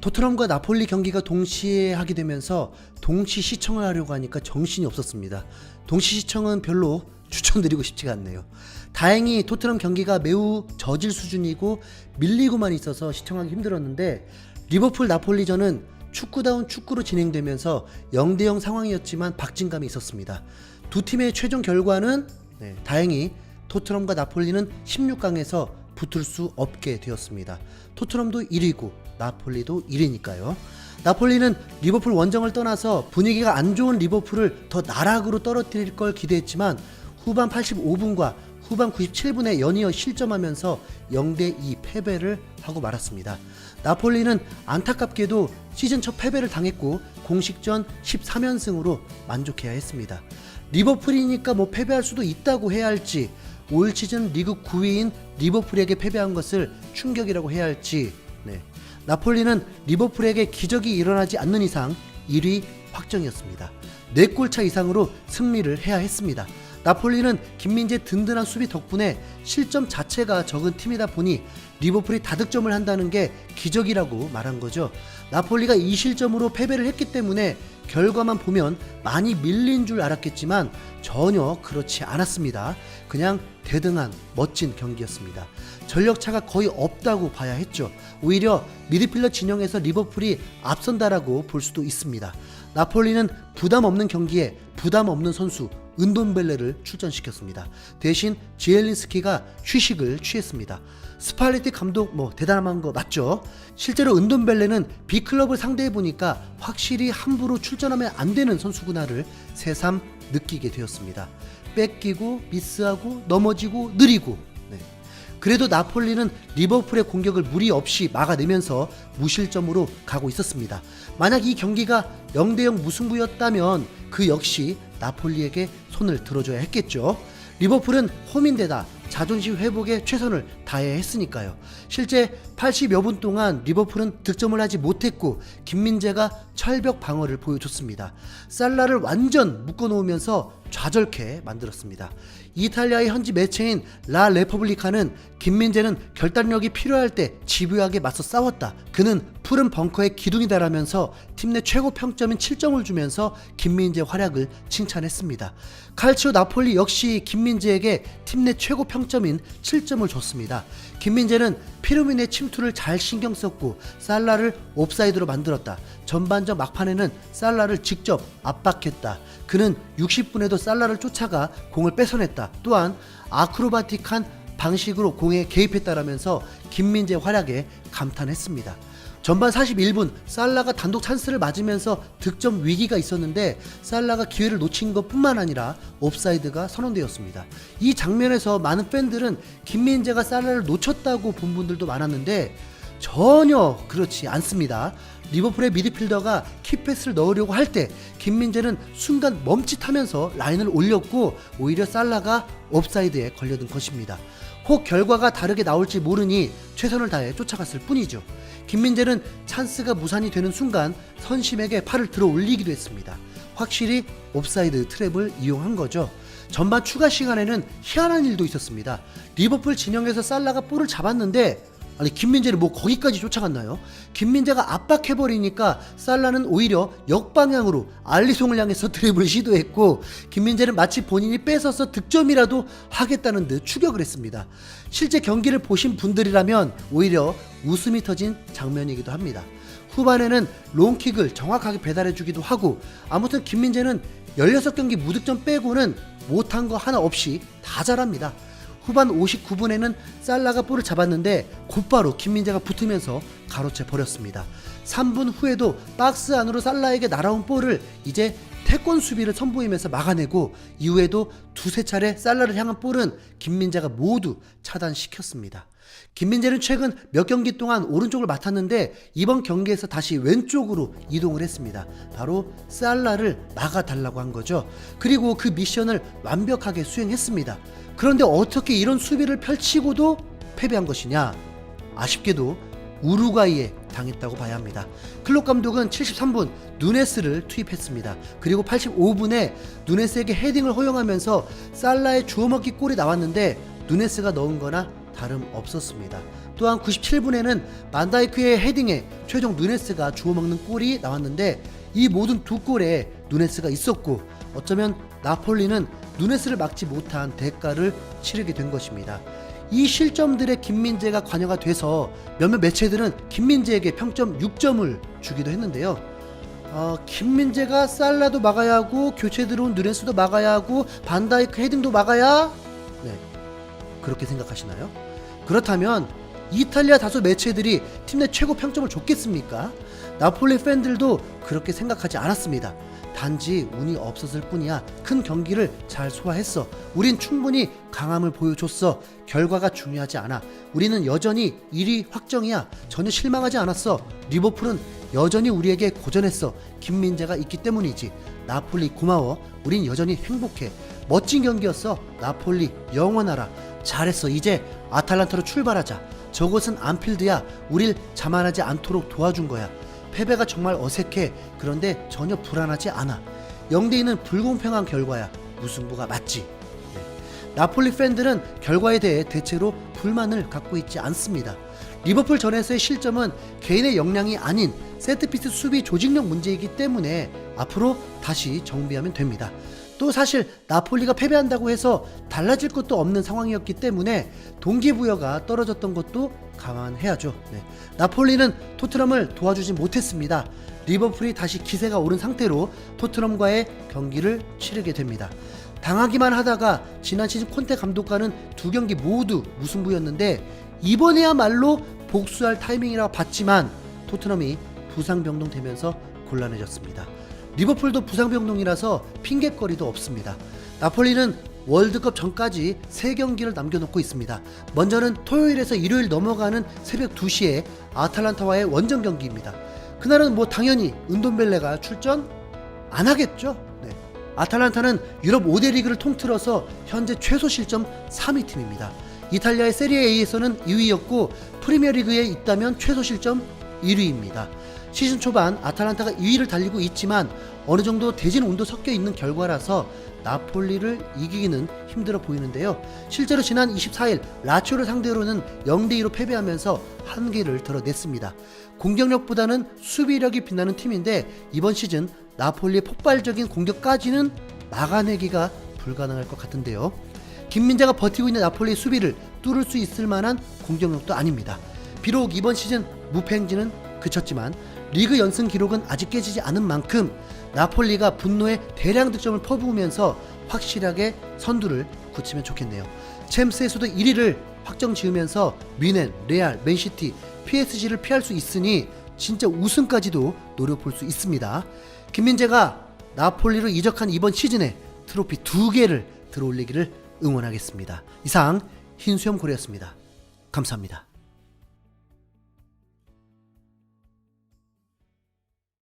토트넘과 나폴리 경기가 동시에 하게 되면서 동시 시청을 하려고 하니까 정신이 없었습니다. 동시 시청은 별로 추천드리고 싶지가 않네요. 다행히 토트넘 경기가 매우 저질 수준이고 밀리고만 있어서 시청하기 힘들었는데, 리버풀 나폴리전은 축구다운 축구로 진행되면서 0대0 상황이었지만 박진감이 있었습니다. 두 팀의 최종 결과는 다행히 토트넘과 나폴리는 16강에서 붙을 수 없게 되었습니다. 토트넘도 1위고 나폴리도 1위니까요. 나폴리는 리버풀 원정을 떠나서 분위기가 안 좋은 리버풀을 더 나락으로 떨어뜨릴 걸 기대했지만 후반 85분과 후반 97분에 연이어 실점하면서 0대2 패배를 하고 말았습니다. 나폴리는 안타깝게도 시즌 첫 패배를 당했고 공식전 13연승으로 만족해야 했습니다. 리버풀이니까 뭐 패배할 수도 있다고 해야 할지, 올 시즌 리그 9위인 리버풀에게 패배한 것을 충격이라고 해야 할지, 나폴리는 리버풀에게 기적이 일어나지 않는 이상 1위 확정이었습니다. 4골 차 이상으로 승리를 해야 했습니다. 나폴리는 김민재 든든한 수비 덕분에 실점 자체가 적은 팀이다 보니 리버풀이 다득점을 한다는 게 기적이라고 말한 거죠. 나폴리가 이 실점으로 패배를 했기 때문에 결과만 보면 많이 밀린 줄 알았겠지만 전혀 그렇지 않았습니다. 그냥 대등한 멋진 경기였습니다. 전력차가 거의 없다고 봐야 했죠. 오히려 미드필더 진영에서 리버풀이 앞선다라고 볼 수도 있습니다. 나폴리는 부담 없는 경기에 부담 없는 선수 은돈벨레를 출전시켰습니다. 대신 지엘린스키가 휴식을 취했습니다. 스팔레티 감독 대단한 거 맞죠? 실제로 은돈벨레는 B클럽을 상대해보니까 확실히 함부로 출전하면 안 되는 선수구나를 새삼 느끼게 되었습니다. 뺏기고 미스하고 넘어지고 느리고, 그래도 나폴리는 리버풀의 공격을 무리 없이 막아내면서 무실점으로 가고 있었습니다. 만약 이 경기가 0대0 무승부였다면 그 역시 나폴리에게 손을 들어줘야 했겠죠. 리버풀은 홈인데다 자존심 회복에 최선을 다해야 했으니까요. 실제 80여 분 동안 리버풀은 득점을 하지 못했고 김민재가 철벽 방어를 보여줬습니다. 살라를 완전 묶어놓으면서 좌절케 만들었습니다. 이탈리아의 현지 매체인 라 레퍼블리카는 김민재는 결단력이 필요할 때 집요하게 맞서 싸웠다. 그는 푸른 벙커의 기둥이다라면서 팀 내 최고 평점인 7점을 주면서 김민재 활약을 칭찬했습니다. 칼치오 나폴리 역시 김민재에게 팀 내 최고 평점인 7점을 줬습니다. 김민재는 피르미누의 침투를 잘 신경 썼고 살라를 옵사이드로 만들었다. 전반전 막판에는 살라를 직접 압박했다. 그는 60분에도 살라를 쫓아가 공을 뺏어냈다. 또한 아크로바틱한 방식으로 공에 개입했다라면서 김민재 활약에 감탄했습니다. 전반 41분 살라가 단독 찬스를 맞으면서 득점 위기가 있었는데 살라가 기회를 놓친 것뿐만 아니라 옵사이드가 선언되었습니다. 이 장면에서 많은 팬들은 김민재가 살라를 놓쳤다고 본 분들도 많았는데 전혀 그렇지 않습니다. 리버풀의 미드필더가 키패스를 넣으려고 할 때 김민재는 순간 멈칫하면서 라인을 올렸고 오히려 살라가 옵사이드에 걸려든 것입니다. 혹 결과가 다르게 나올지 모르니 최선을 다해 쫓아갔을 뿐이죠. 김민재는 찬스가 무산이 되는 순간 선심에게 팔을 들어 올리기도 했습니다. 확실히 옵사이드 트랩을 이용한 거죠. 전반 추가 시간에는 희한한 일도 있었습니다. 리버풀 진영에서 살라가 볼을 잡았는데 김민재를 거기까지 쫓아갔나요? 김민재가 압박해버리니까 살라는 오히려 역방향으로 알리송을 향해서 드리블을 시도했고 김민재는 마치 본인이 뺏어서 득점이라도 하겠다는 듯 추격을 했습니다. 실제 경기를 보신 분들이라면 오히려 웃음이 터진 장면이기도 합니다. 후반에는 롱킥을 정확하게 배달해주기도 하고 아무튼 김민재는 16경기 무득점 빼고는 못한 거 하나 없이 다 잘합니다. 후반 59분에는 살라가 볼을 잡았는데 곧바로 김민재가 붙으면서 가로채 버렸습니다. 3분 후에도 박스 안으로 살라에게 날아온 볼을 이제 태권 수비를 선보이면서 막아내고 이후에도 두세 차례 살라를 향한 볼은 김민재가 모두 차단시켰습니다. 김민재는 최근 몇 경기 동안 오른쪽을 맡았는데 이번 경기에서 다시 왼쪽으로 이동을 했습니다. 바로 살라를 막아달라고 한 거죠. 그리고 그 미션을 완벽하게 수행했습니다. 그런데 어떻게 이런 수비를 펼치고도 패배한 것이냐? 아쉽게도 우루과이에 당했다고 봐야 합니다. 클롭 감독은 73분 누네스를 투입했습니다. 그리고 85분에 누네스에게 헤딩을 허용하면서 살라의 주워먹기 골이 나왔는데 누네스가 넣은 거나 다름없었습니다. 또한 97분에는 반다이크의 헤딩에 최종 누네스가 주워먹는 골이 나왔는데 이 모든 두 골에 누네스가 있었고 어쩌면 나폴리는 누네스를 막지 못한 대가를 치르게 된 것입니다. 이 실점들에 김민재가 관여가 돼서 몇몇 매체들은 김민재에게 평점 6점을 주기도 했는데요. 김민재가 살라도 막아야 하고 교체 들어온 누네스도 막아야 하고 반다이크 헤딩도 막아야? 네, 그렇게 생각하시나요? 그렇다면 이탈리아 다수 매체들이 팀 내 최고 평점을 줬겠습니까? 나폴리 팬들도 그렇게 생각하지 않았습니다. 단지 운이 없었을 뿐이야. 큰 경기를 잘 소화했어. 우린 충분히 강함을 보여줬어. 결과가 중요하지 않아. 우리는 여전히 1위 확정이야. 전혀 실망하지 않았어. 리버풀은 여전히 우리에게 고전했어. 김민재가 있기 때문이지. 나폴리 고마워. 우린 여전히 행복해. 멋진 경기였어. 나폴리 영원하라. 잘했어. 이제 아탈란타로 출발하자. 저곳은 안필드야. 우릴 자만하지 않도록 도와준 거야. 패배가 정말 어색해. 그런데 전혀 불안하지 않아. 0대2는 불공평한 결과야. 무승부가 맞지. 네. 나폴리 팬들은 결과에 대해 대체로 불만을 갖고 있지 않습니다. 리버풀 전에서의 실점은 개인의 역량이 아닌 세트피스 수비 조직력 문제이기 때문에 앞으로 다시 정비하면 됩니다. 또 사실 나폴리가 패배한다고 해서 달라질 것도 없는 상황이었기 때문에 동기부여가 떨어졌던 것도 감안해야죠. 네. 나폴리는 토트넘을 도와주지 못했습니다. 리버풀이 다시 기세가 오른 상태로 토트넘과의 경기를 치르게 됩니다. 당하기만 하다가 지난 시즌 콘테 감독과는 두 경기 모두 무승부였는데 이번에야말로 복수할 타이밍이라고 봤지만 토트넘이 부상병동되면서 곤란해졌습니다. 리버풀도 부상병동이라서 핑계거리도 없습니다. 나폴리는 월드컵 전까지 3경기를 남겨놓고 있습니다. 먼저는 토요일에서 일요일 넘어가는 새벽 2시에 아탈란타와의 원정 경기입니다. 그날은 당연히 은돈벨레가 출전 안 하겠죠. 네. 아탈란타는 유럽 5대 리그를 통틀어서 현재 최소 실점 3위 팀입니다. 이탈리아의 세리에 A에서는 2위였고 프리미어리그에 있다면 최소 실점 1위입니다. 시즌 초반 아탈란타가 2위를 달리고 있지만 어느 정도 대진 운도 섞여 있는 결과라서 나폴리를 이기기는 힘들어 보이는데요. 실제로 지난 24일 라치오를 상대로는 0대2로 패배하면서 한계를 드러냈습니다. 공격력보다는 수비력이 빛나는 팀인데 이번 시즌 나폴리의 폭발적인 공격까지는 막아내기가 불가능할 것 같은데요. 김민재가 버티고 있는 나폴리의 수비를 뚫을 수 있을 만한 공격력도 아닙니다. 비록 이번 시즌 무패 행진은 그쳤지만 리그 연승 기록은 아직 깨지지 않은 만큼 나폴리가 분노의 대량 득점을 퍼부으면서 확실하게 선두를 굳히면 좋겠네요. 챔스에서도 1위를 확정 지으면서 미넨, 레알, 맨시티, PSG를 피할 수 있으니 진짜 우승까지도 노려볼 수 있습니다. 김민재가 나폴리로 이적한 이번 시즌에 트로피 2개를 들어올리기를 응원하겠습니다. 이상 흰수염 고래였습니다. 감사합니다.